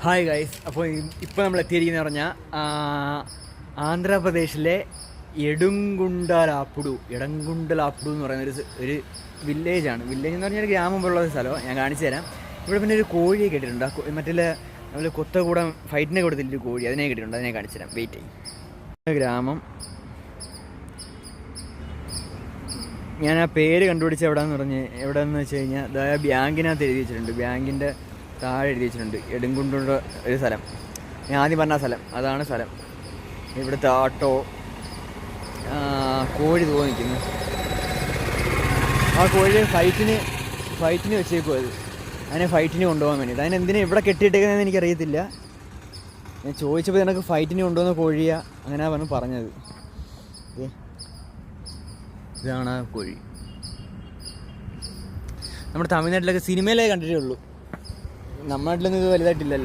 Hi guys. അപ്പോൾ ഇപ്പോൾ നമ്മൾ എത്തിയിരിക്കുന്നത് പറഞ്ഞാൽ ആന്ധ്രാപ്രദേശിലെ എടങ്കുണ്ടലാപ്പുഡു എന്ന് പറയുന്ന ഒരു വില്ലേജാണ്. വില്ലേജ് എന്ന് പറഞ്ഞാൽ ഗ്രാമം പോലുള്ള ഒരു സ്ഥലമോ ഞാൻ കാണിച്ചു തരാം. ഇവിടെ പിന്നെ ഒരു കോഴിയെ കേട്ടിട്ടുണ്ട്. മറ്റേ നമ്മൾ കൊത്തകൂടം ഫൈറ്റിനെ കൊടുത്തിട്ടൊരു കോഴി, അതിനെ കേട്ടിട്ടുണ്ട്. അതിനെ കാണിച്ചു തരാം, വെയിറ്റ് ചെയ്യും. ഗ്രാമം ഞാൻ ആ പേര് കണ്ടുപിടിച്ച എവിടെയെന്ന് വെച്ച് കഴിഞ്ഞാൽ ബാങ്കിനകത്ത് എഴുതി വെച്ചിട്ടുണ്ട്. ബാങ്കിൻ്റെ താഴെ എഴുതി വെച്ചിട്ടുണ്ട് എടങ്കുണ്ടുള്ള ഒരു സ്ഥലം. ഞാൻ ആദ്യം പറഞ്ഞ സ്ഥലം അതാണ് സ്ഥലം. ഇവിടുത്തെ ആട്ടോ കോഴി തോന്നിക്കുന്നു. ആ കോഴി ഫൈറ്റിന് വെച്ചേക്കും. അതിനെ ഫൈറ്റിന് കൊണ്ടുപോകാൻ വേണ്ടിയിട്ട്. അതിനെന്തിനാ ഇവിടെ കെട്ടിയിട്ടേക്കുന്നതെന്ന് എനിക്കറിയത്തില്ല. ഞാൻ ചോദിച്ചപ്പോൾ നിനക്ക് ഫൈറ്റിന് കൊണ്ടുപോകുന്ന കോഴിയാ, അങ്ങനെയാണ് പറഞ്ഞത്. ഇതാണ് ആ കോഴി. നമ്മുടെ തമിഴ്നാട്ടിലൊക്കെ സിനിമയിലേ കണ്ടിട്ടേ ഉള്ളൂ. നമ്മുടെ നാട്ടിലൊന്നും ഇത് വലുതായിട്ടില്ലല്ലോ.